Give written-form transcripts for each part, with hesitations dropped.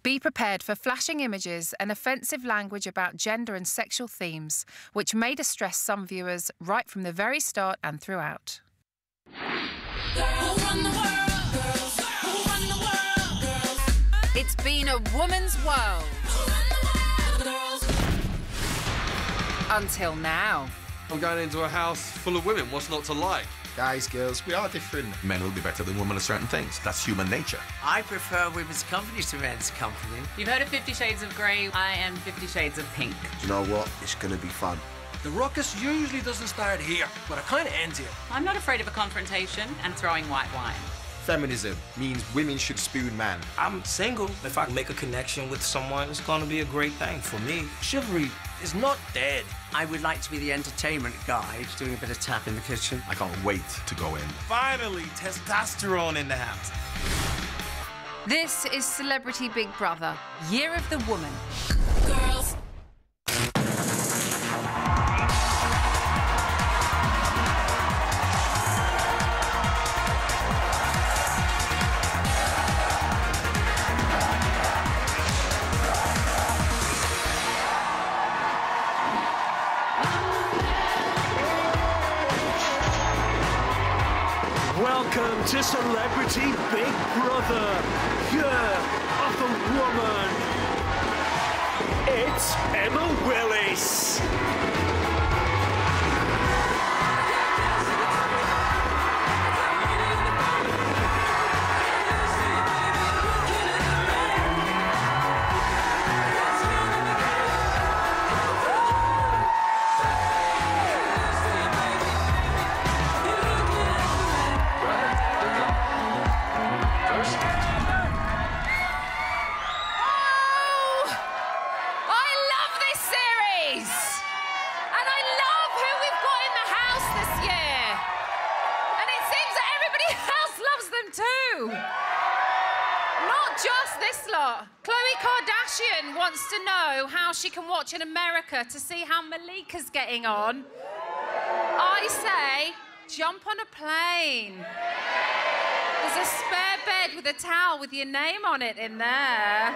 Be prepared for flashing images and offensive language about gender and sexual themes, which may distress some viewers right from the very start and throughout. It's been a woman's world. Until now. I'm going into a house full of women. What's not to like? Guys, girls, we are different. Men will be better than women at certain things. That's human nature. I prefer women's company to men's company. You've heard of 50 Shades of Grey. I am 50 Shades of Pink. Do you know what? It's going to be fun. The ruckus usually doesn't start here, but it kind of ends here. I'm not afraid of a confrontation and throwing white wine. Feminism means women should spoon man. I'm single. If I make a connection with someone, it's going to be a great thing for me. Chivalry is not dead. I would like to be the entertainment guy, doing a bit of tap in the kitchen. I can't wait to go in. Finally, testosterone in the house. This is Celebrity Big Brother, Year of the Woman. Girls. Welcome to Celebrity Big Brother, Year of the Woman. It's Emma Willis. Wants to know how she can watch in America to see how Malika's getting on. I say, jump on a plane. There's a spare bed with a towel with your name on it in there.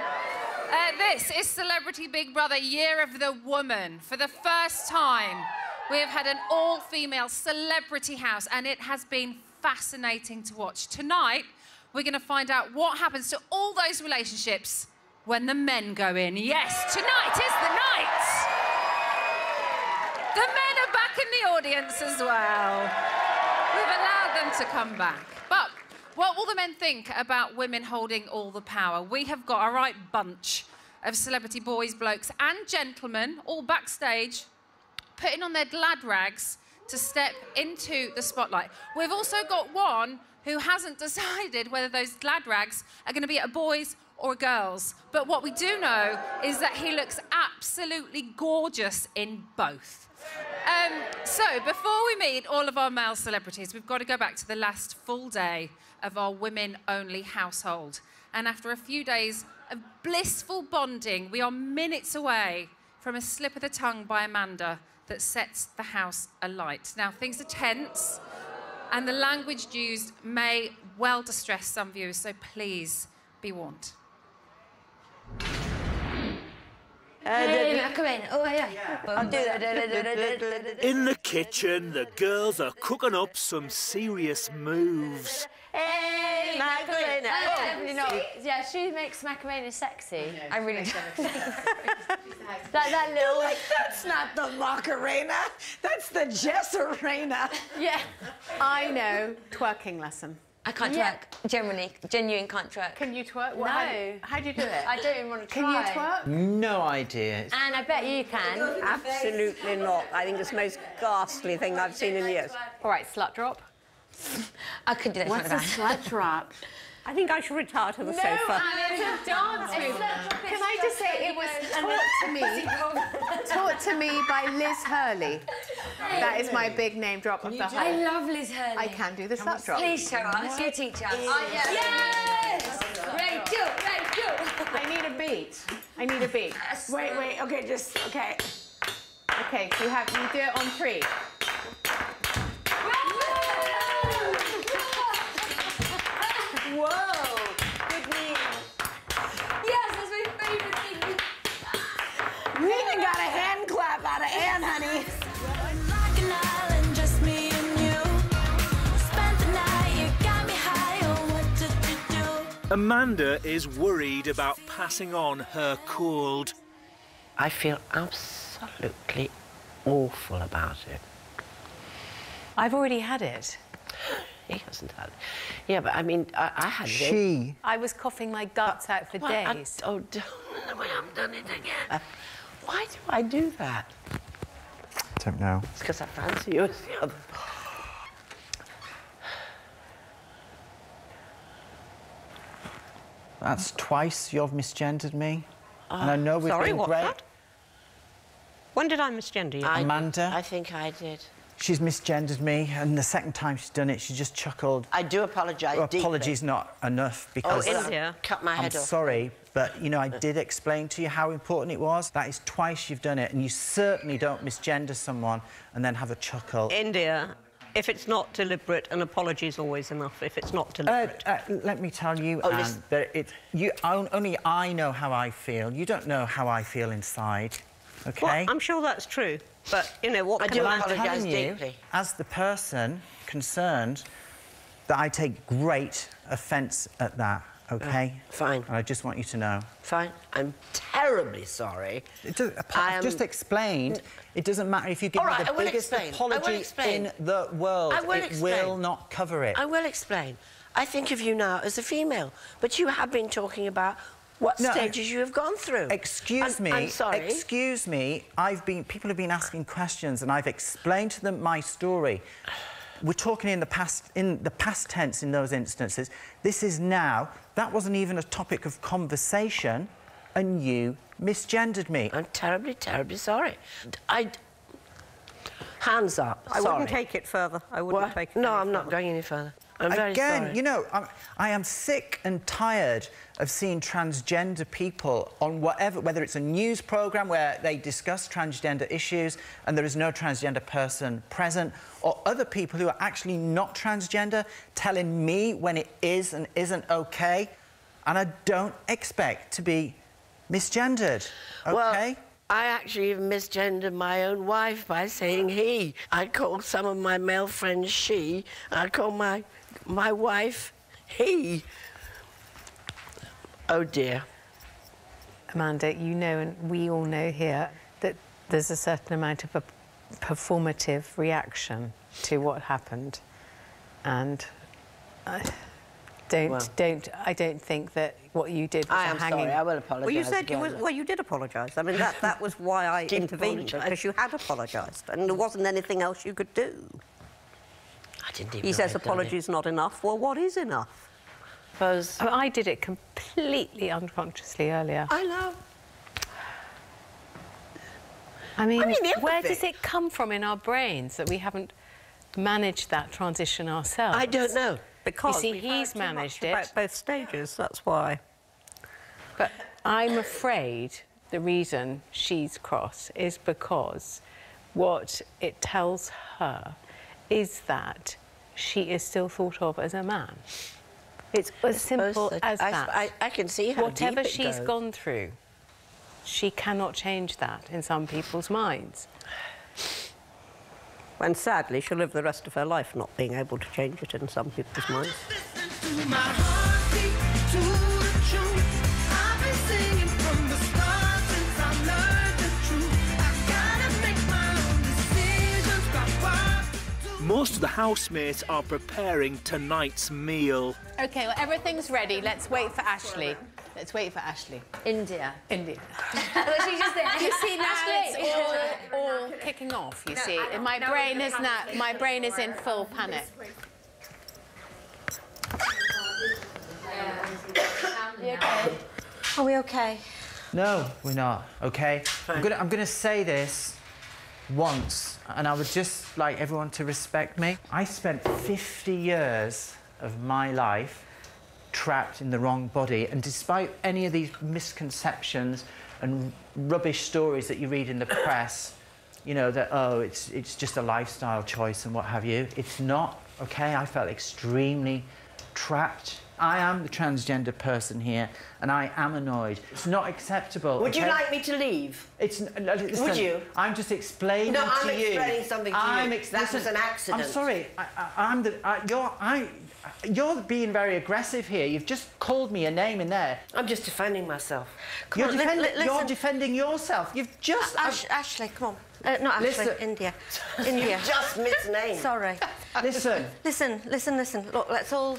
This is Celebrity Big Brother, Year of the Woman. For the first time, we have had an all-female celebrity house, and it has been fascinating to watch. Tonight, we're going to find out what happens to all those relationships when the men go in. Yes, tonight is the night. The men are back in the audience as well. We've allowed them to come back. But what will the men think about women holding all the power? We have got a right bunch of celebrity boys, blokes and gentlemen all backstage putting on their glad rags to step into the spotlight. We've also got one who hasn't decided whether those glad rags are going to be a boys or girls. But what we do know is that he looks absolutely gorgeous in both. So before we meet all of our male celebrities, we've got to go back to the last full day of our women-only household. And after a few days of blissful bonding, we are minutes away from a slip of the tongue by Amanda that sets the house alight. Now, things are tense, and the language used may well distress some viewers, so please be warned. I'll do that. In the kitchen, the girls are cooking up some serious moves. Hey, Macarena. Yeah, she makes Macarena sexy. I really do. that little... Like, that's not the Macarena. That's the Jess-arena. Yeah. I know twerking lesson. I can't twerk, generally. Genuine can't twerk. Can you twerk? No. How do you do it? I don't even want to try. Can you twerk? No idea. And I bet you can. Absolutely not. I think it's the most ghastly thing I've seen in years. All right, slut drop. I could do that. What's a slut drop? I think I should retire to the sofa. It's a dance move. Can I just say it was taught to me by Liz Hurley. That is my big name drop of the whole. I love Liz Hurley. I can do the slut drop. Please show us. You teach us. Yes! Rachel! I need a beat. I need a beat. Wait. Okay, just okay. Okay, so you do it on 3. Whoa! Good knee. Yes, that's really Amanda is worried about passing on her cold. I feel absolutely awful about it. I've already had it. He hasn't had it. Yeah, but I mean, I had it. I was coughing my guts out for days. Oh, don't. I haven't done it again. Why do I do that? Don't know. It's because I fancy you as the other. That's twice you've misgendered me. And I know we've been great. That? When did I misgender you? Amanda. I think I did. She's misgendered me, and the second time she's done it, she just chuckled. I do apologise deeply. Apology's not enough, because... Oh, India. Cut my head off. I'm sorry, but, you know, I did explain to you how important it was. That is twice you've done it, and you certainly don't misgender someone and then have a chuckle. India, if it's not deliberate, an apology is always enough if it's not deliberate. Let me tell you, Anne, that only I know how I feel. You don't know how I feel inside, OK? Well, I'm sure that's true. But, you know, what can I apologise deeply. As the person concerned, that I take great offence at that, OK? Fine. And I just want you to know. Fine. I'm terribly sorry. I've just explained. It doesn't matter if you give me the biggest apology in the world. It will not cover it. I will explain. I think of you now as a female, but you have been talking about what stages you have gone through. Excuse me. I'm sorry. Excuse me. People have been asking questions, and I've explained to them my story. We're talking in the past tense in those instances. This is now. That wasn't even a topic of conversation, and you misgendered me. I'm terribly, terribly sorry. Hands up. I wouldn't take it further. I wouldn't take it. No, I'm not going any further. I'm very sorry. Again, you know, I am sick and tired of seeing transgender people on whether it's a news programme where they discuss transgender issues and there is no transgender person present, or other people who are actually not transgender telling me when it is and isn't OK. And I don't expect to be misgendered, OK? Well, I actually misgendered my own wife by saying he. I call some of my male friends she. I call my wife he. Oh dear. Amanda, you know, and we all know here, that there's a certain amount of a performative reaction to what happened, and I don't think that what you did was I am hanging. sorry. I will apologise. Well, you said you was. Well, you did apologise. I mean, that was why I intervened, because you had apologised, and there wasn't anything else you could do. I didn't even. He says apology's not enough. Well, what is enough? I did it completely unconsciously earlier. I know. I mean, where does it come from in our brains that we haven't managed that transition ourselves? I don't know. Because you see, he's managed it. About both stages, that's why. But I'm afraid the reason she's cross is because what it tells her is that she is still thought of as a man. It's as simple as that. I can see how whatever deep it she's goes. gone through, she cannot change that in some people's minds. And sadly, she'll live the rest of her life not being able to change it in some people's minds. Most of the housemates are preparing tonight's meal. OK, well, everything's ready. Let's wait for Ashley. Let's wait for Ashley. India. India. She's just there. You see, now it's all kicking off, you see. My brain is in full panic. Are we OK? No, we're not, OK? I'm gonna say this once, and I would just like everyone to respect me. I spent 50 years of my life trapped in the wrong body, and despite any of these misconceptions and rubbish stories that you read in the press, you know, that, oh, it's just a lifestyle choice and what have you, it's not, OK? I felt extremely trapped. I am the transgender person here, and I am annoyed. It's not acceptable. Would you like me to leave? Listen, would you? I'm just explaining to you. No, I'm explaining something to you. That was an accident. I'm sorry. You're being very aggressive here. You've just called me a name in there. I'm just defending myself. You're defending yourself. You've just... Ashley, come on. Not Ashley, listen. India. India. You just misnamed. Sorry. Listen. Listen. Look, let's all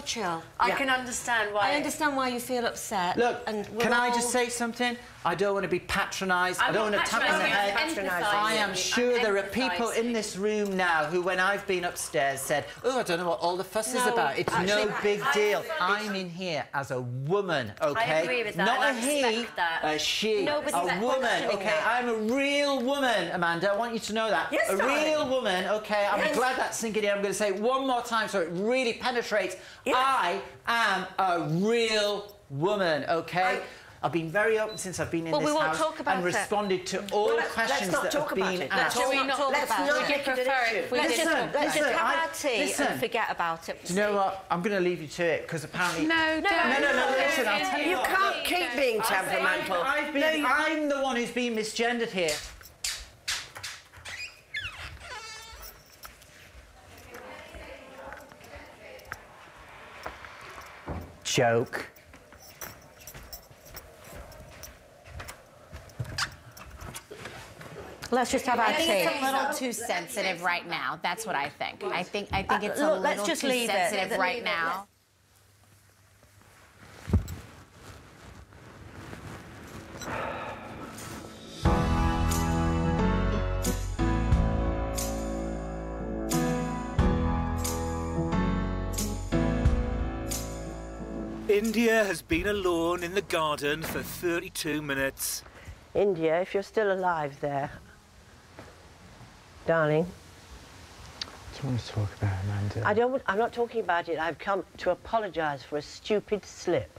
chill. I can understand why. I understand why you feel upset. Look, and can I just say something? I don't want to be patronised. I don't want to tap on the head. I am sure there are people in this room now who, when I've been upstairs, said, "Oh, I don't know what all the fuss is about. It's no big deal." I'm in here as a woman, okay? I agree with that. Not I a he, respect that. a she, Nobody's a woman, okay? that. I'm a real woman, Amanda. I want you to know that. Yes, a darling. real woman, okay? I'm Yes. glad that's sinking in. I'm going to say it one more time so it really penetrates. Yes. I am a real woman, okay? I've been very open since I've been in this house and responded to all questions that have been asked. Let's not talk about it. Let's just have our tea and forget about it. Do you know what? I'm going to leave you to it because apparently... No, listen, I'll tell you You what. can't keep being temperamental. I'm the one who's been misgendered here. Joke. Let's just have our tea. It's a little too sensitive right now. That's what I think. I think it's a little too sensitive right now. India has been alone in the garden for 32 minutes. India, if you're still alive there, darling. What do you want to talk about, Amanda? I'm not talking about it. I've come to apologise for a stupid slip.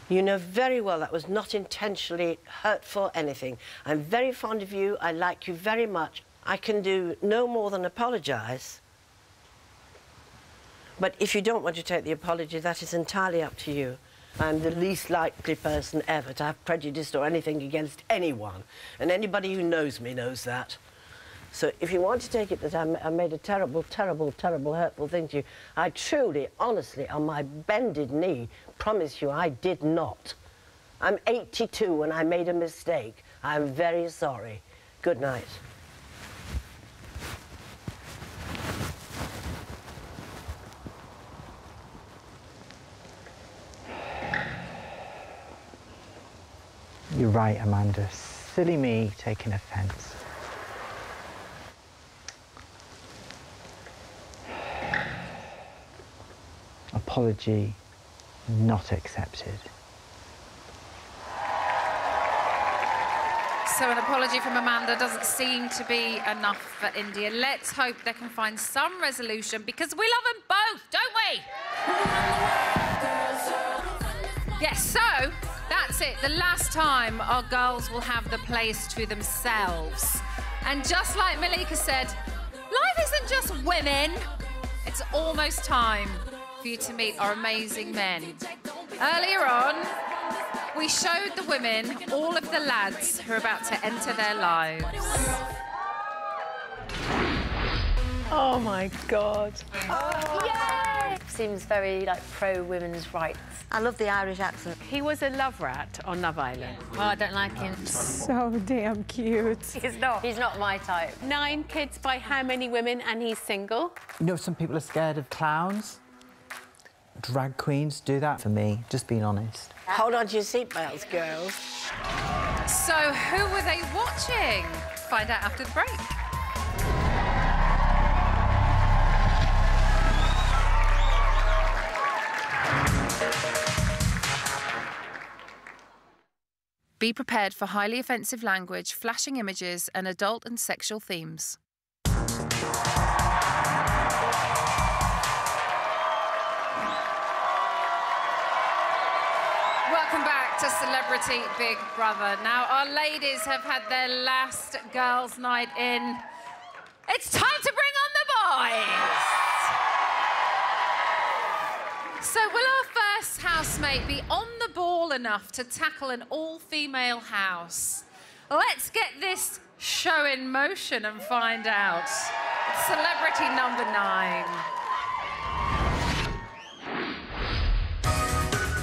You know very well that was not intentionally hurtful anything. I'm very fond of you. I like you very much. I can do no more than apologise. But if you don't want to take the apology, that is entirely up to you. I'm the least likely person ever to have prejudice or anything against anyone. And anybody who knows me knows that. So if you want to take it that I made a terrible, terrible, terrible, hurtful thing to you, I truly, honestly, on my bended knee, promise you I did not. I'm 82 and I made a mistake. I'm very sorry. Good night. You're right, Amanda. Silly me taking offence. Apology not accepted. So an apology from Amanda doesn't seem to be enough for India. Let's hope they can find some resolution because we love them both, don't we? Yes, so that's it. The last time our girls will have the place to themselves. And just like Malika said, life isn't just women. It's almost time for you to meet our amazing men. Earlier on, we showed the women all of the lads who are about to enter their lives. Oh my God. Yay! Seems very like pro-women's rights. I love the Irish accent. He was a love rat on Love Island. Oh, I don't like him. So damn cute. He's not. He's not my type. 9 kids by how many women, and he's single? You know, some people are scared of clowns. Drag queens do that for me, just being honest. Hold on to your seatbelts, girls. So who were they watching? Find out after the break. Be prepared for highly offensive language, flashing images, and adult and sexual themes. Welcome back to Celebrity Big Brother. Now, our ladies have had their last girls' night in. It's time to bring on the boys! So will our first housemate be on the ball enough to tackle an all-female house? Let's get this show in motion and find out. Celebrity number 9.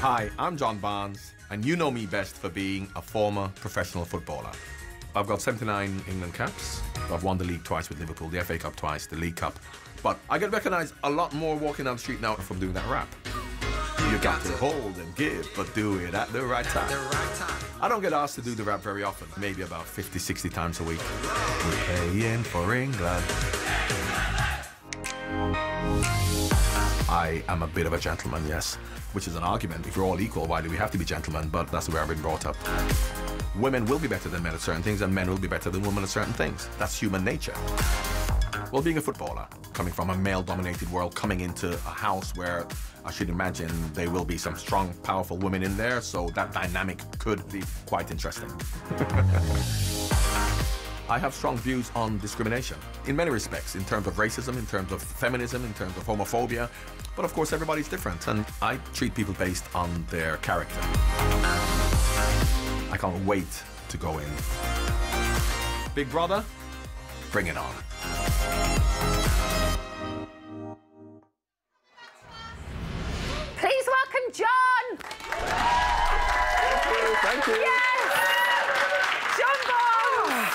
Hi, I'm John Barnes, and you know me best for being a former professional footballer. I've got 79 England caps. I've won the league twice with Liverpool, the FA Cup twice, the League Cup. But I get recognised a lot more walking down the street now from doing that rap. You got to hold and give, but do it at the right time. I don't get asked to do the rap very often, maybe about 50, 60 times a week. We're playing for England. I am a bit of a gentleman, yes, which is an argument. If we're all equal, why do we have to be gentlemen? But that's the way I've been brought up. Women will be better than men at certain things, and men will be better than women at certain things. That's human nature. Well, being a footballer, coming from a male-dominated world, coming into a house where I should imagine there will be some strong, powerful women in there, so that dynamic could be quite interesting. I have strong views on discrimination, in many respects, in terms of racism, in terms of feminism, in terms of homophobia, but of course everybody's different, and I treat people based on their character. I can't wait to go in. Big brother, bring it on. Please welcome John! Thank you. Yes! John Barnes!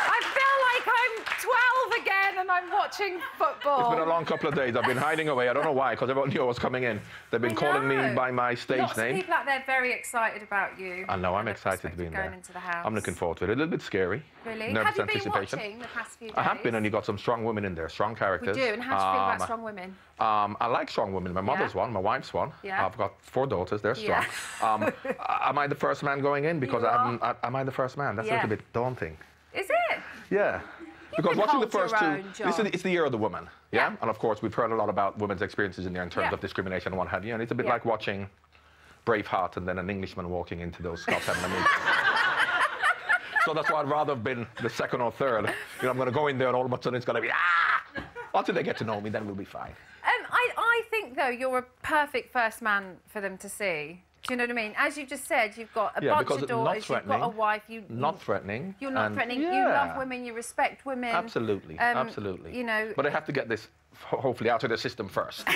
I feel like I'm 12 again and I'm watching football. It's been a long couple of days. I've been hiding away. I don't know why, because everyone knew I was coming in. They've been calling me by my stage Lots name. of people out there very excited about you. I know, I'm excited to be in there. Into the house. I'm looking forward to it. A little bit scary. Really? Nervous have you anticipation. been watching the past few days? I have been, and you've got some strong women in there, strong characters. We do, and how do you feel about strong women? I like strong women. My mother's one, my wife's one. Yeah. I've got 4 daughters, they're strong. Yeah. Am I the first man going in? Because am I the first man? That's a little bit daunting. Is it? Yeah. Because watching the first two, John. it's the year of the woman, yeah? And of course, we've heard a lot about women's experiences in there in terms of discrimination and what have you, and it's a bit like watching Braveheart and then an Englishman walking into those Scots having a meeting. So that's why I'd rather have been the second or third. You know, I'm going to go in there and all of a sudden it's going to be, ah! Until they get to know me, then we'll be fine. I think, though, you're a perfect first man for them to see. Do you know what I mean? As you just said, you've got a bunch of daughters, you've got a wife. Not threatening. You're not threatening. Yeah. You love women, you respect women. Absolutely, absolutely. You know. But I have to get this, hopefully, out of the system first.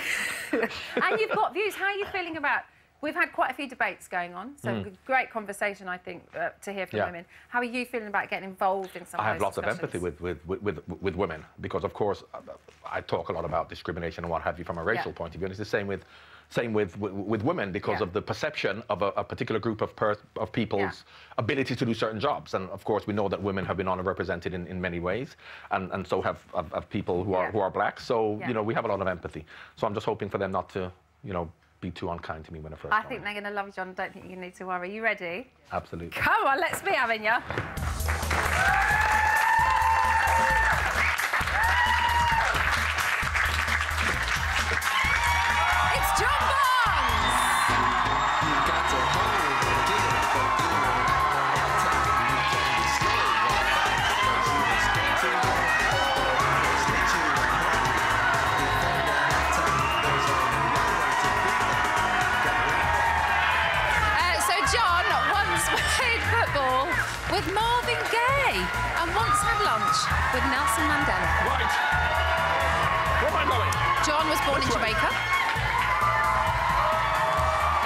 And you've got views. How are you feeling about... We've had quite a few debates going on, so great conversation, I think, to hear from women. How are you feeling about getting involved in some of those I have lots of empathy with women, because, of course, I talk a lot about discrimination and what have you from a racial point of view, and it's the same with women, because of the perception of a particular group of people's ability to do certain jobs. And of course we know that women have been underrepresented in many ways, and so have people who are black. So you know, we have a lot of empathy. So I'm just hoping for them not to, you know, be too unkind to me when I first. I think they're going to love you, John. I don't think you need to worry. You ready? Absolutely. Come on, let's be having you. With Marvin Gaye, and once had lunch with Nelson Mandela. Right. Where am I going? John was born in Jamaica.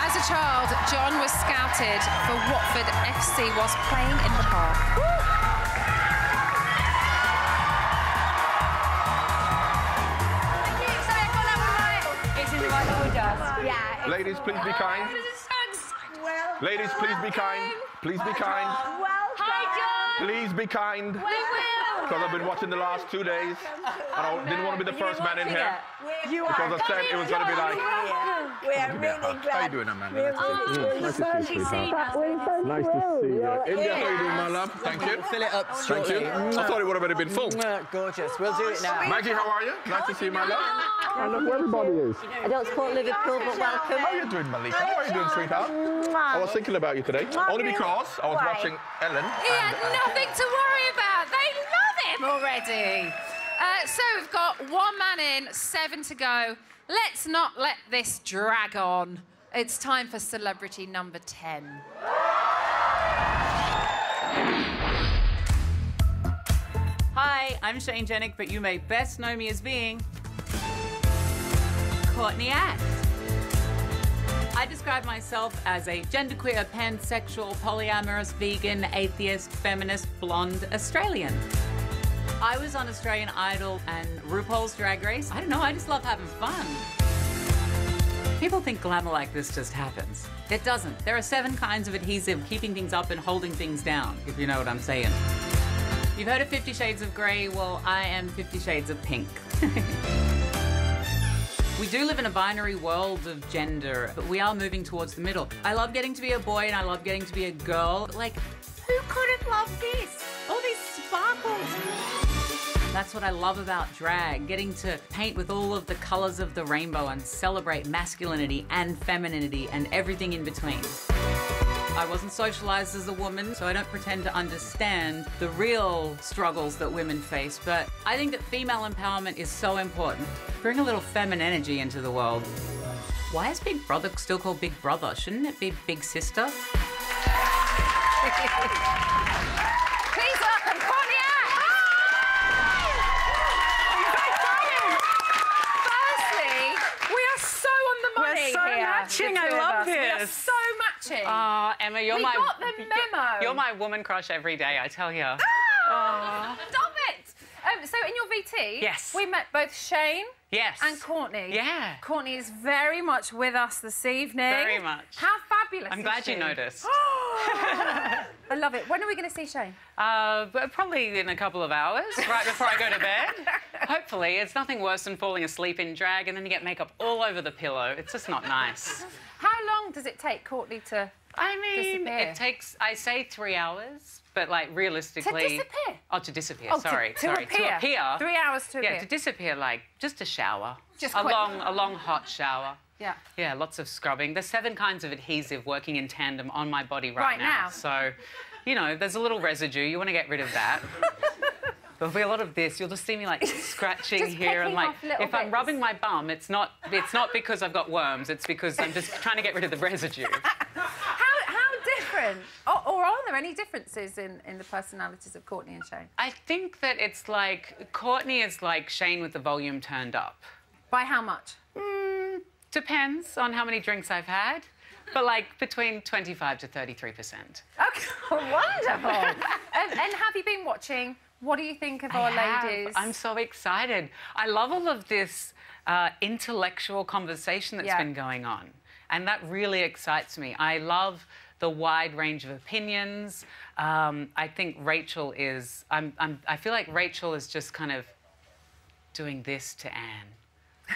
As a child, John was scouted for Watford FC whilst playing in the park. Ladies, please be kind. Ladies, please be kind. Please be kind. Hi, John. Please be kind. We will. Because I've been watching the last 2 days. And I didn't want to be the first man in here. Because I said it was going to be like... We are really glad. How you doing, Amanda? Nice to see you, sweetheart. Nice to see you. India, how you doing, my love? Thank you. Fill it up Thank you. I thought it would have already been full. Gorgeous. We'll do it now. Maggie, how are you? Nice to see you, my love. I love where everybody is. I don't support Liverpool, but welcome. How are you doing, Malika? How are you doing, sweetheart? I was thinking about you today. Only because I was watching Ellen. He had nothing to worry about. They love him already. So we've got 1 man in, 7 to go. Let's not let this drag on. It's time for celebrity number 10. Hi, I'm Shane Jennick, but you may best know me as being Courtney Act. I describe myself as a genderqueer, pansexual, polyamorous, vegan, atheist, feminist, blonde Australian. I was on Australian Idol and RuPaul's Drag Race. I don't know, I just love having fun. People think glamour like this just happens. It doesn't. There are 7 kinds of adhesive keeping things up and holding things down, if you know what I'm saying. You've heard of 50 Shades of Grey? Well, I am 50 Shades of Pink. We do live in a binary world of gender, but we are moving towards the middle. I love getting to be a boy and I love getting to be a girl. But like, who couldn't love this? All these sparkles. That's what I love about drag, getting to paint with all of the colors of the rainbow and celebrate masculinity and femininity and everything in between. I wasn't socialized as a woman, so I don't pretend to understand the real struggles that women face, but I think that female empowerment is so important. Bring a little feminine energy into the world. Why is Big Brother still called Big Brother? Shouldn't it be Big Sister? Please welcome Courtney Act. Firstly, we are so on the money We're so here, matching. the I two of love us. We are this. so matching. Oh, Emma, you're we my... got the memo. You're my woman crush every day, I tell you. Stop it! So in your VT, yes, we met both Shane and Courtney. Yeah. Courtney is very much with us this evening. Very much. How fabulous I'm is glad she? you noticed. I love it. When are we going to see Shane? But probably in a couple of hours, right before I go to bed. Hopefully. It's nothing worse than falling asleep in drag and then you get makeup all over the pillow. It's just not nice. How long does it take Courtney to disappear? It takes, I say 3 hours, but like realistically... To disappear? Oh, to disappear, Oh, sorry. to appear. 3 hours to appear. Yeah, to disappear, like just a shower. Just a quick. long hot shower. Yeah. Yeah, lots of scrubbing. There's 7 kinds of adhesive working in tandem on my body right now. So, you know, there's a little residue. You want to get rid of that. There'll be a lot of this. You'll just see me like scratching here and like if I'm rubbing my bum, it's not because I've got worms. It's because I'm just trying to get rid of the residue. How different? Or are there any differences in the personalities of Courtney and Shane? I think that it's like Courtney is like Shane with the volume turned up. By how much? Depends on how many drinks I've had, but like between 25 to 33%. Okay, wonderful. And have you been watching? What do you think of our ladies? I'm so excited. I love all of this intellectual conversation that's been going on, and that really excites me. I love the wide range of opinions. I think Rachel is. I feel like Rachel is just kind of doing this to Anne.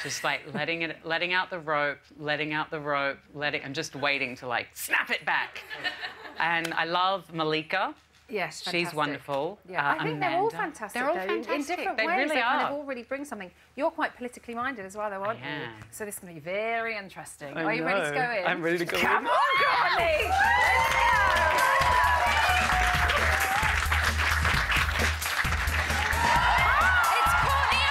Just like letting out the rope, and just waiting to like snap it back. And I love Malika. Yes, she's fantastic. Wonderful. Yeah, I think they're all fantastic. They're all though. fantastic. In different they ways. really They are. kind of all really bring something. You're quite politically minded as well, though, aren't you? am. So this is going to be very interesting. I Are you ready to know. go in? I'm ready to go Come in. on, Courtney! Let's go! It's Courtney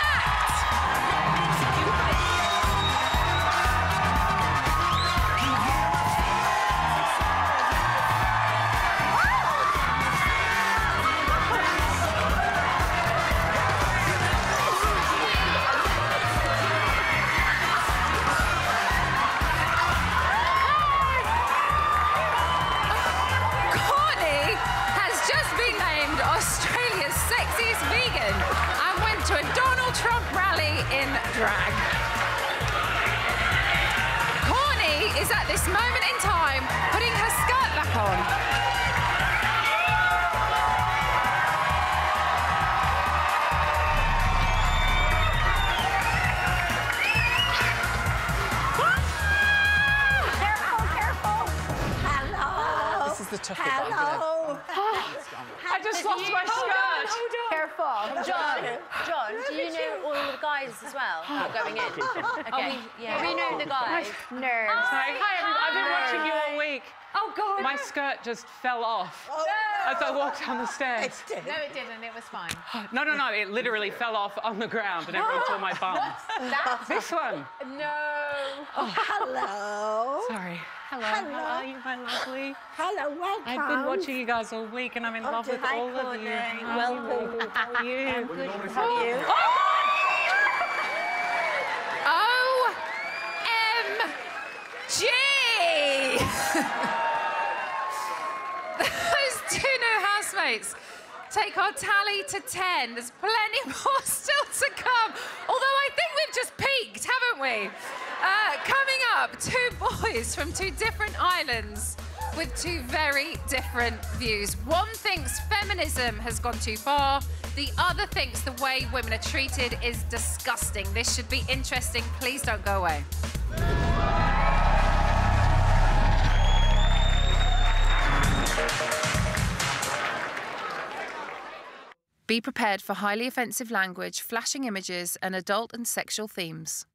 Courtney has just been named Australia's sexiest vegan and went to a Donald Trump rally in drag. Courtney is at this moment in time putting her skirt back on. Hello. This is the tough bit. Hello. I just lost my skirt. Careful. John, do you know all the guys as well who are going in? Okay. We know the guys. Nerves. Hi, everyone. I've been watching you all week. Oh, God. My skirt just fell off as I walked down the stairs. No, it didn't. It was fine. No. It literally fell off on the ground and everyone saw my bum. That's This one. No. Oh, hello. Sorry. Hello. Hello. How are you, my lovely? Hello, welcome. I've been watching you guys all week, and I'm in love with all of you. Welcome. How are you? I'm good. How are you? OMG! Those two new housemates take our tally to 10. There's plenty more still to come. Although I think we've just peaked, haven't we? Coming up, two boys from two different islands with two very different views. One thinks feminism has gone too far. The other thinks the way women are treated is disgusting. This should be interesting. Please don't go away. Be prepared for highly offensive language, flashing images, and adult and sexual themes.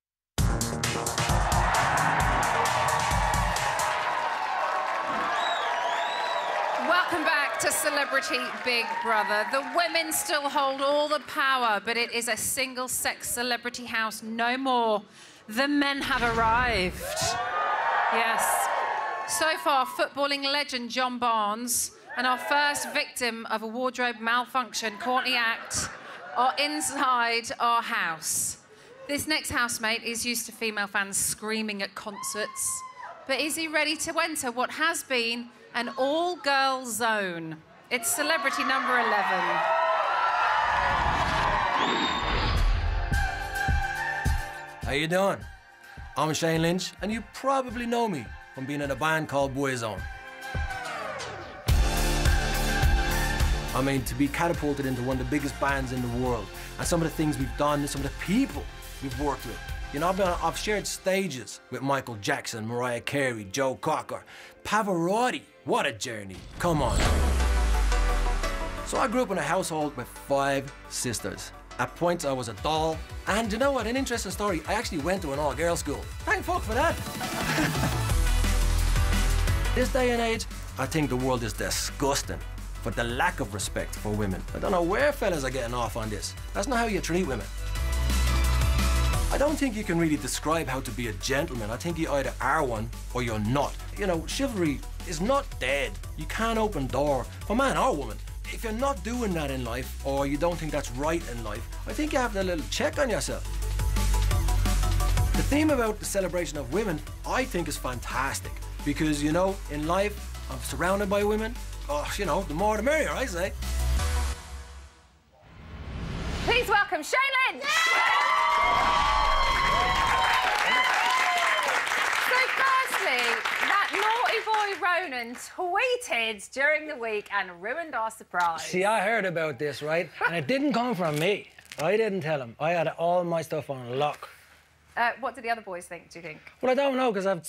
Welcome back to Celebrity Big Brother. The women still hold all the power, but it is a single-sex celebrity house no more. The men have arrived. Yes. So far, footballing legend John Barnes and our first victim of a wardrobe malfunction, Courtney Act, are inside our house. This next housemate is used to female fans screaming at concerts, but is he ready to enter what has been an all-girl zone? It's celebrity number 11. How you doing? I'm Shane Lynch, and you probably know me from being in a band called Boyzone. I mean, to be catapulted into one of the biggest bands in the world, and some of the things we've done, some of the people we've worked with. You know, I've shared stages with Michael Jackson, Mariah Carey, Joe Cocker, Pavarotti. What a journey. Come on. So I grew up in a household with 5 sisters. At points, I was a doll. And you know what? An interesting story. I actually went to an all-girls school. Thank fuck for that. This day and age, I think the world is disgusting for the lack of respect for women. I don't know where fellas are getting off on this. That's not how you treat women. I don't think you can really describe how to be a gentleman. I think you either are one or you're not. You know, chivalry is not dead. You can't open door for man or woman. If you're not doing that in life, or you don't think that's right in life, I think you have to a little check on yourself. The theme about the celebration of women, I think, is fantastic. Because, you know, in life, I'm surrounded by women. Oh, you know, the more the merrier, I say. Please welcome Shane Lynch! So firstly, that naughty boy Ronan tweeted during the week and ruined our surprise. See, I heard about this, right? And it didn't come from me. I didn't tell him. I had all my stuff on lock. What did the other boys think, do you think? Well, I don't know, because I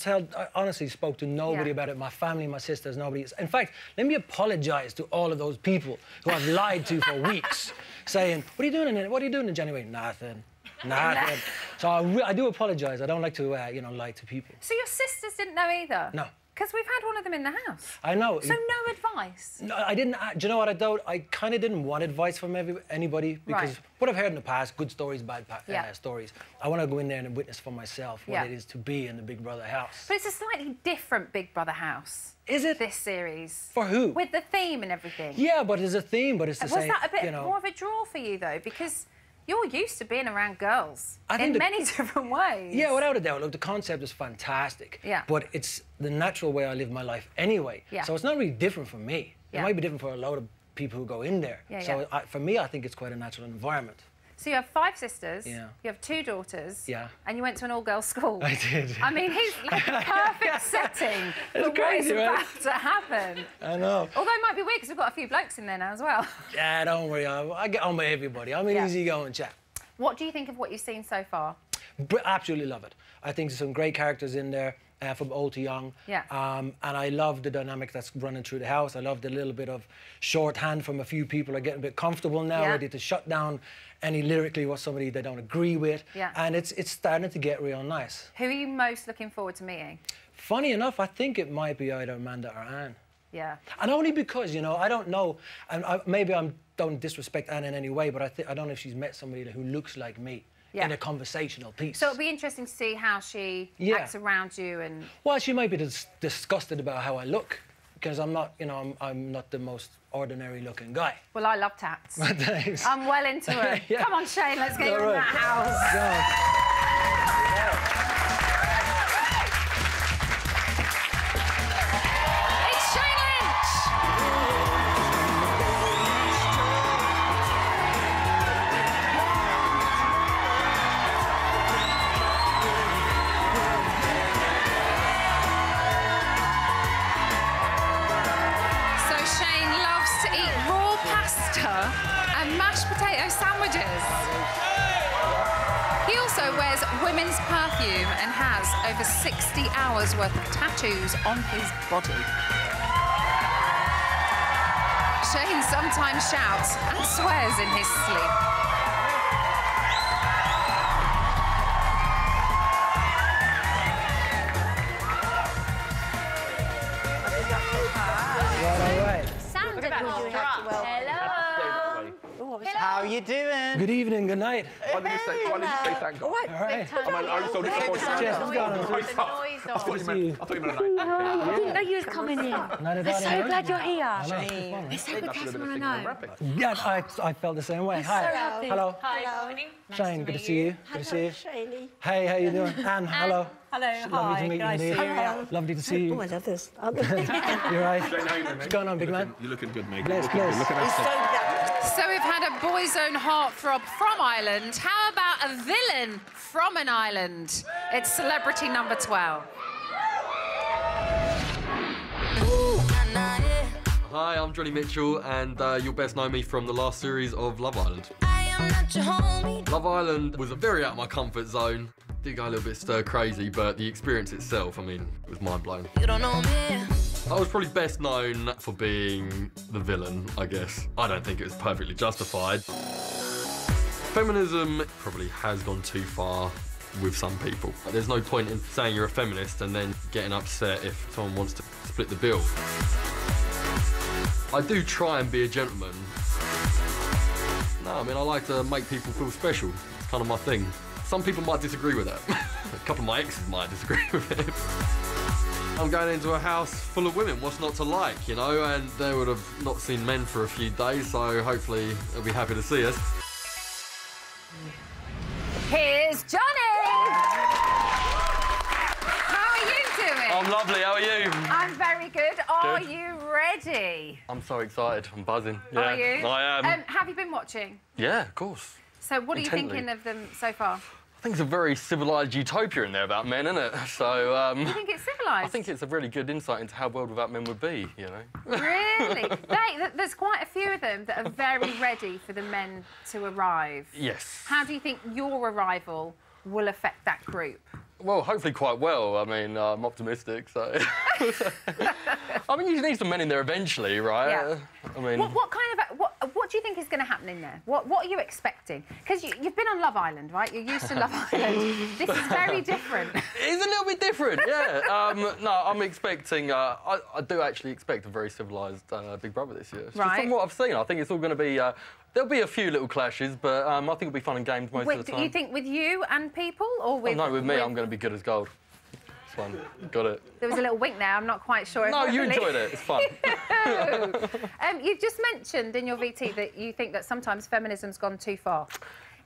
honestly spoke to nobody about it. My family, my sisters, nobody. In fact, let me apologise to all of those people who I've lied to for weeks, saying, what are you doing in January? Nothing. Nothing. So I do apologise. I don't like to, you know, lie to people. So your sisters didn't know either? No. Because we've had one of them in the house. I know. So no advice? No, I didn't. Do you know what I don't? I kind of didn't want advice from anybody, because what I've heard in the past, good stories, bad stories, I want to go in there and witness for myself what it is to be in the Big Brother house. But it's a slightly different Big Brother house. Is it? This series. For who? With the theme and everything. Yeah, but there's a theme, but it's the same. Was that a bit you know, more of a draw for you, though? Because you're used to being around girls in many different ways. Yeah, without a doubt. Look, the concept is fantastic. Yeah. But it's the natural way I live my life anyway. Yeah. So it's not really different for me. Yeah. It might be different for a lot of people who go in there. Yeah, so for me, I think it's quite a natural environment. So you have 5 sisters. Yeah. You have 2 daughters. Yeah. And you went to an all-girls school. I did. I mean, he's like the perfect setting for what is about to happen. I know. Although it might be weird because we've got a few blokes in there now as well. Yeah, don't worry. I get on with everybody. I'm an easygoing chap. What do you think of what you've seen so far? Absolutely love it. I think there's some great characters in there, from old to young. Yeah. And I love the dynamic that's running through the house. I love the little bit of shorthand from a few people are getting a bit comfortable now, ready to shut down any lyrically what somebody they don't agree with. Yeah. And it's starting to get real nice. Who are you most looking forward to meeting? Funny enough, I think it might be either Amanda or Anne. Yeah. And only because, you know, I don't know, and maybe I don't disrespect Anne in any way, but I don't know if she's met somebody who looks like me. in a conversational piece. So it'll be interesting to see how she acts around you and... Well, she might be disgusted about how I look, because I'm not, you know, I'm not the most ordinary-looking guy. Well, I love tats. Thanks. I'm well into it. Yeah. Come on, Shane, let's get you in that house. It's Shane Lynch! So Shane loves to eat raw pasta and mashed potato sandwiches. He also wears women's perfume and has over 60 hours worth of tattoos on his body. Shane sometimes shouts and swears in his sleep. Sandra, hello. How are you doing? Good evening, good night. Why did you say thank God? All right. I'm so disappointed. Jess, what's going on? I thought you meant a night. I didn't know you was coming in. I'm so glad you're here. It's so good to have someone I know. Yeah, I felt the same way. I'm Hi. so happy. Hello. Hi. Shane, good to see you. Good to see you. Shaney. Hey, how you doing? Anne, hello. Hello, Lovely hi. to meet you, Nice to indeed. see you. Lovely to see you. Oh, I love this. You're right. What's going on, big man? You're looking good, mate. Bless, bless. So we've had a boy's own heartthrob from Ireland. How about a villain from an island? It's celebrity number 12. Hi, I'm Johnny Mitchell, and you'll best know me from the last series of Love Island. Love Island was very out of my comfort zone. Did go a little bit stir crazy, but the experience itself, I mean, it was mind-blowing. I was probably best known for being the villain, I guess. I don't think it was perfectly justified. Feminism probably has gone too far with some people. There's no point in saying you're a feminist and then getting upset if someone wants to split the bill. I do try and be a gentleman. No, I mean, I like to make people feel special. It's kind of my thing. Some people might disagree with that. A couple of my exes might disagree with it. I'm going into a house full of women, what's not to like, you know, and they would have not seen men for a few days, so hopefully they'll be happy to see us. Here's Johnny! How are you doing? I'm lovely, how are you? I'm very good. Are you ready? I'm so excited, I'm buzzing. Yeah, Are you? I am. Have you been watching? Yeah, of course. So what are you Intently. thinking of them so far? I think it's a very civilised utopia in there about men, isn't it? So, You think it's civilised? I think it's a really good insight into how a world without men would be, you know? Really? There's quite a few of them that are very ready for the men to arrive. Yes. How do you think your arrival will affect that group? Well, hopefully quite well. I mean, I'm optimistic, so... I mean, you need some men in there eventually, right? Yeah. I mean... What do you think is going to happen in there? What are you expecting? Because you've been on Love Island, right? You're used to Love Island. This is very different. It's a little bit different, yeah. No, I'm expecting... I do actually expect a very civilised Big Brother this year. Right. From what I've seen, I think it's all going to be... there'll be a few little clashes, but I think it'll be fun and games most of the time. Do you think with you and people, or with... Oh, no, with me, I'm going to be good as gold. It's fun. Got it. There was a little wink there. I'm not quite sure. No, you enjoyed it. It's fun. You've just mentioned in your VT that you think that sometimes feminism's gone too far.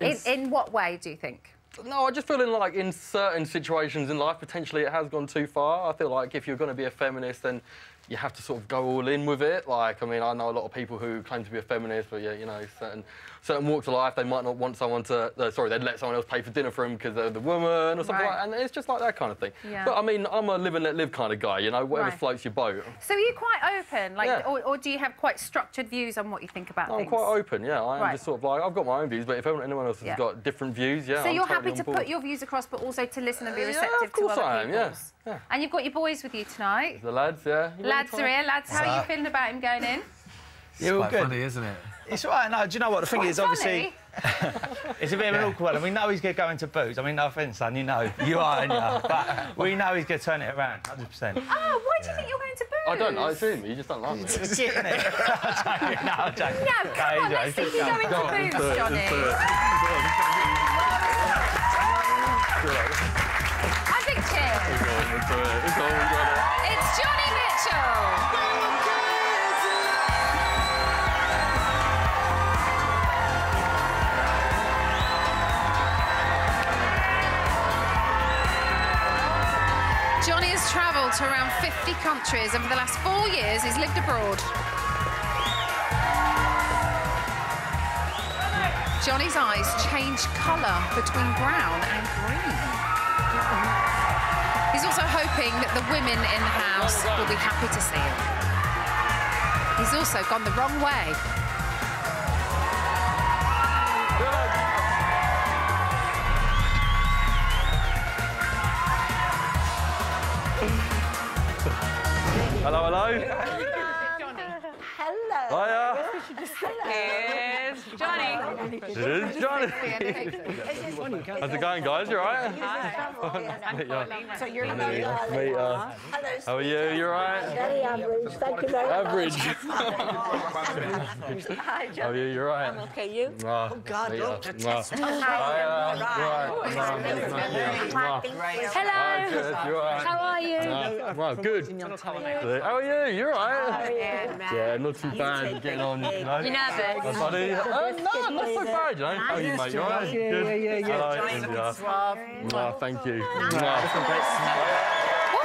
In what way do you think? No, I just feel like in certain situations in life, potentially it has gone too far. I feel like if you're going to be a feminist, then you have to sort of go all in with it. Like, I mean, I know a lot of people who claim to be a feminist, but yeah, you know, certain walks of life, they might not want someone to, they'd let someone else pay for dinner for them because they're the woman or something like that. And it's just like that kind of thing. Yeah. But I mean, I'm a live and let live kind of guy, you know, whatever floats your boat. So are you quite open, like, Yeah. or do you have quite structured views on what you think about things? I'm quite open, yeah. I'm just sort of like, I've got my own views, but if anyone else has got different views, yeah, So you're I'm totally happy to on board. put your views across, but also to listen and be Yeah, receptive of course to other I am, people's? yeah. And you've got your boys with you tonight. The lads, yeah. Lads are here. Lads, how are you feeling about him going in? It's all quite good. funny, isn't it? It's all right. No, do you know what the thing is? Obviously, it's a bit of an awkward one. And we know he's going to go into booze. I mean, no offence, son, you know. You are, aren't you? But we know he's going to turn it around, 100%. Oh, why do you think you're going to booze? I don't know, it's him. You just don't like me. It's shit, isn't it? I'm joking. No, come on, let's see if you go into booze, Johnny. It's all right. It's all right. It's Johnny Mitchell. Johnny has travelled to around 50 countries, and for the last 4 years, he's lived abroad. Johnny's eyes change colour between brown and green. He's also hoping that the women in the house will be happy to see him. He's also gone the wrong way. Hello, hello. Hello. Hiya. Here's Johnny. It is Johnny. How's it going, guys? You all right? So you're Meet How are you? You all right? very average. Thank you very Average. Hi, Johnny. How are you? You all right? I'm okay. You? Oh, God, look, the test. Hello. How are you? Well, good. How are you? You all right? Yeah, not too bad. Getting on, you know. You nervous? Hi, buddy. No, not so bad, you know. How are you, mate? You all right? Good. Hello, India. Thank you. What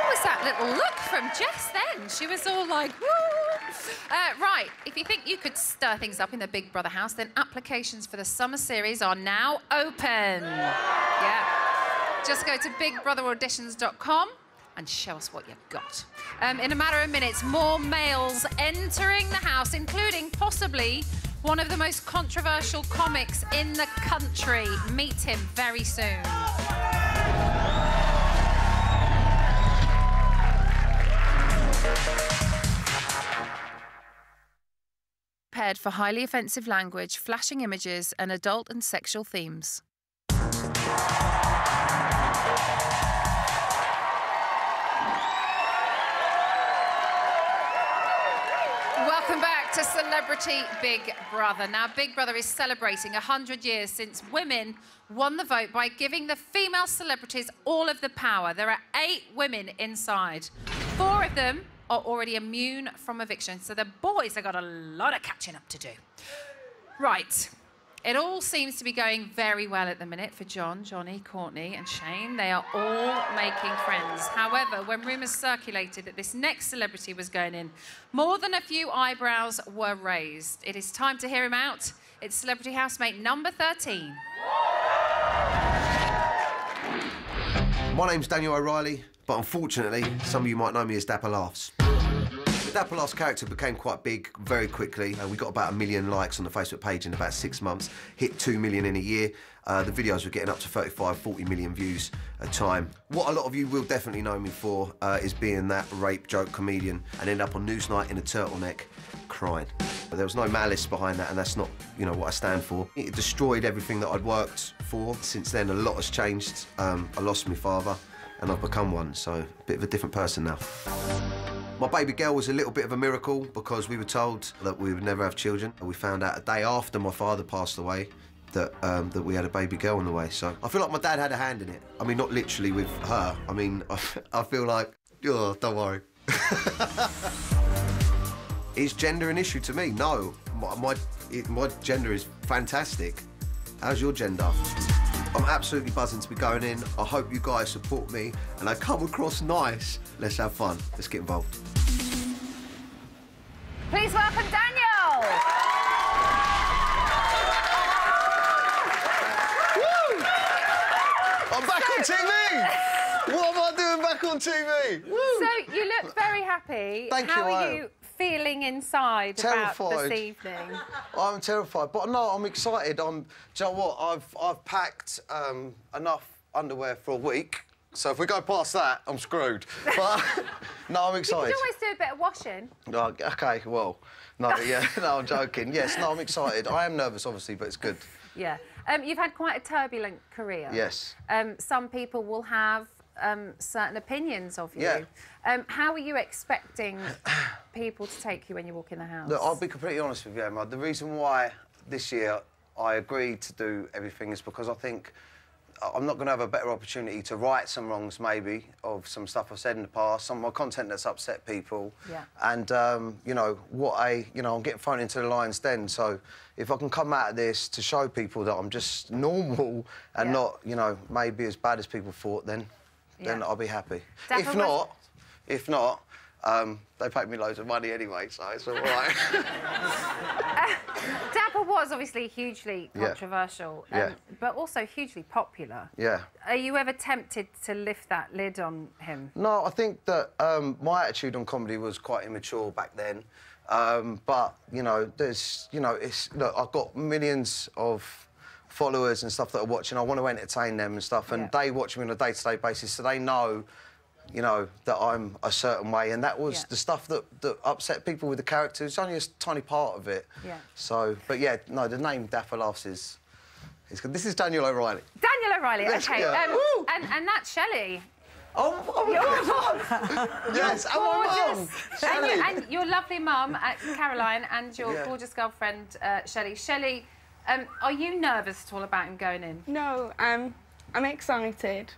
was that little look from Jess then? She was all like, woo! Right, if you think you could stir things up in the Big Brother house, then applications for the summer series are now open. Yeah. Just go to bigbrotherauditions.com and show us what you've got. In a matter of minutes, more males entering the house, including possibly one of the most controversial comics in the country. Meet him very soon. Prepared for highly offensive language, flashing images, and adult and sexual themes. Welcome back to Celebrity Big Brother. Now, Big Brother is celebrating 100 years since women won the vote by giving the female celebrities all of the power. There are 8 women inside. 4 of them are already immune from eviction, so the boys have got a lot of catching up to do. Right. It all seems to be going very well at the minute for John, Johnny, Courtney and Shane. They are all making friends. However, when rumours circulated that this next celebrity was going in, more than a few eyebrows were raised. It is time to hear him out. It's celebrity housemate number 13. My name's Daniel O'Reilly, but unfortunately, some of you might know me as Dapper Laughs. The Dapper Laughs character became quite big very quickly. We got about 1 million likes on the Facebook page in about 6 months, hit 2 million in a year. The videos were getting up to 35, 40 million views a time. What a lot of you will definitely know me for is being that rape joke comedian and end up on Newsnight in a turtleneck crying. But there was no malice behind that, and that's not, you know, what I stand for. It destroyed everything that I'd worked for. Since then, a lot has changed. I lost my father, and I've become one, so a bit of a different person now. My baby girl was a little bit of a miracle because we were told that we would never have children. We found out a day after my father passed away that that we had a baby girl on the way. So I feel like my dad had a hand in it. I mean, not literally with her. I mean, I feel like, oh, don't worry. Is gender an issue to me? No. My gender is fantastic. How's your gender? I'm absolutely buzzing to be going in. I hope you guys support me and I come across nice. Let's have fun. Let's get involved. Please welcome Daniel. Woo! I'm back on TV! What am I doing back on TV? Woo! So you look very happy. Thank you. How are you feeling inside about this evening? I'm terrified, but no, I'm excited. Do you know what? I've packed enough underwear for a week. So if we go past that, I'm screwed. But no, I'm excited. You can always do a bit of washing. Oh, OK, well, no, yeah, no, I'm joking. Yes, no, I'm excited. I am nervous, obviously, but it's good. Yeah. You've had quite a turbulent career. Yes. Some people will have certain opinions of you. Yeah. How are you expecting people to take you when you walk in the house? Look, I'll be completely honest with you, Emma. The reason why this year I agreed to do everything is because I think I'm not going to have a better opportunity to right some wrongs, maybe, of some stuff I've said in the past, some of my content that's upset people. Yeah. And, you know, I'm getting thrown into the lion's den, so if I can come out of this to show people that I'm just normal and not, you know, maybe as bad as people thought, then I'll be happy. If not, they paid me loads of money anyway, so it's all right. Dapper was obviously hugely controversial, but also hugely popular. Yeah. Are you ever tempted to lift that lid on him? No, I think that my attitude on comedy was quite immature back then. But, you know, look, I've got millions of followers and stuff that are watching. I want to entertain them and stuff, and they watch me on a day-to-day basis, so they know, you know, that I'm a certain way, and that was the stuff that upset people with the character. It's only a tiny part of it. Yeah. So, but yeah, no, the name Dapper Laughs is good. This is Daniel O'Reilly. Daniel O'Reilly, okay. Yeah. And that's Shelley. Oh my God! Yes, and my mum, Shelley. And your lovely mum, Caroline, and your gorgeous girlfriend, Shelley. Shelley, are you nervous at all about him going in? No, I'm excited.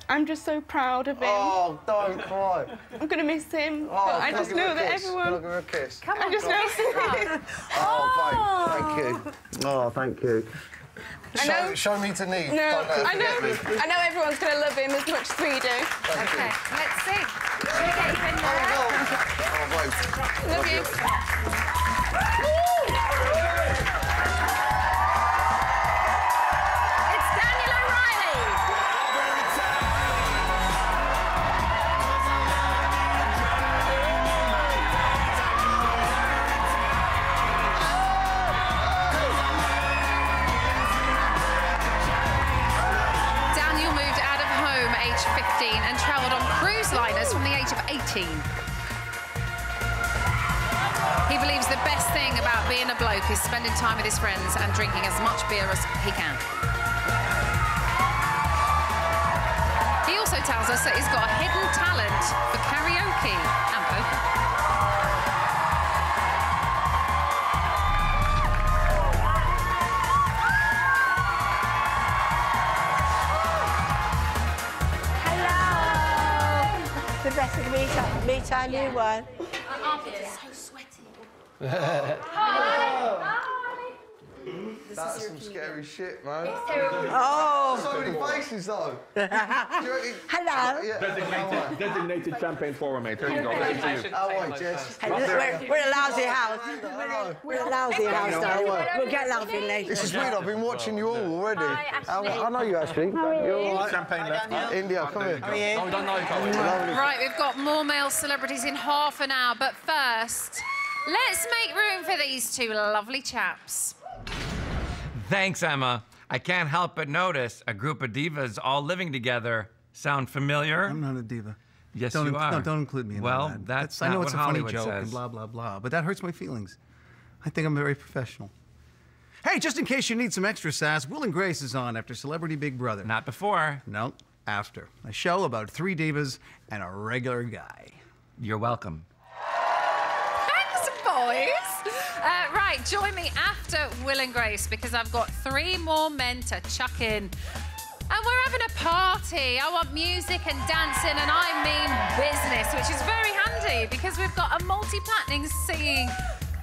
I'm just so proud of him. Oh, don't cry. I'm going to miss him. Oh, but I just know that everyone... Can I give her a kiss? Come on, I just know... Oh, thank you. Oh, thank you. Show me to need. No, I know everyone's going to love him as much as we do. Okay, let's see. Should we get you in there? Oh, love you. And travelled on cruise liners from the age of 18. He believes the best thing about being a bloke is spending time with his friends and drinking as much beer as he can. He also tells us that he's got a hidden talent for karaoke and poker. The best of meet our new one. It's so sweaty. That's some scary shit, man. It's terrible. Oh! So many faces, though. Hello. Yeah. Designated champagne forward, mate. There you go. How are you, Jess? We're a lousy house. We're a lousy house, though. We'll get laughing later. This is weird. I've been watching you all already. I know you, Ashley. Champagne left. India, come here. No, we don't know you. Right, we've got more male celebrities in half an hour, but first, let's make room for these two lovely chaps. Thanks, Emma. I can't help but notice a group of divas all living together. Sound familiar? I'm not a diva. Yes, you are. No, don't include me in well, that. That's I know not it's what a funny Hollywood joke says. and blah, blah, blah, but that hurts my feelings. I think I'm very professional. Hey, just in case you need some extra sass, Will and Grace is on after Celebrity Big Brother. Not before. No, after. A show about 3 divas and a regular guy. You're welcome. Thanks, boys. Right, join me after Will and Grace because I've got 3 more men to chuck in. And we're having a party. I want music and dancing, and I mean business, which is very handy because we've got a multi-platinum singing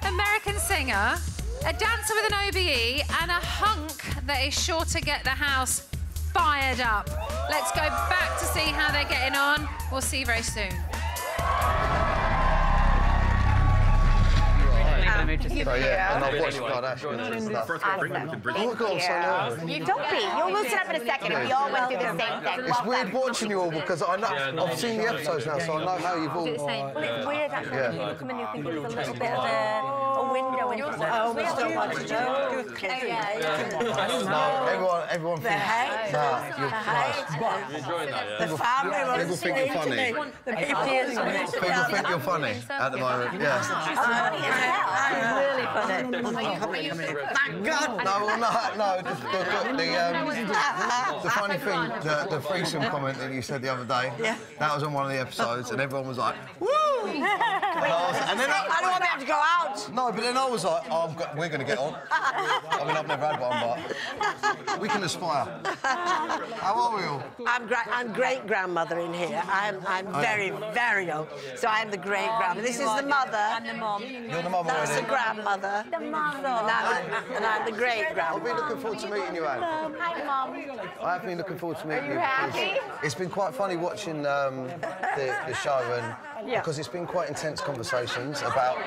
American singer, a dancer with an OBE, and a hunk that is sure to get the house fired up. Let's go back to see how they're getting on. We'll see you very soon. And I've watched Kardashians and stuff. Oh, God, I'm so nervous. You don't be. You'll loosen up in a second if we all went through the same thing. It's weird watching you all because I know I've seen the episodes now, so I know how you've all. Well, it's weird actually when people come in, you think there's a little bit of a window into it. Oh, we still want to know. No, everyone thinks. The family wants to think you're funny. The people think you're funny at the moment. Yeah. really funny. Thank God! The funny thing, the threesome comment that you said the other day, that was on one of the episodes, and everyone was like, woo! And then I don't want to have to go out. No, but then I was like, oh, we're going to get on. I mean, I've never had one, but we can aspire. How are we all? I'm great-grandmother in here. I'm very, very old. So I'm the great-grandmother. This is the mother. I'm the mum. You're the mum already? That's the grandmother. The mother. And I'm the great-grandmother. I've been looking forward to meeting you, Anne. Hi, Mum. I have been looking forward to meeting you. Are you happy? It's been quite funny watching the show, and because it's been quite intense conversations about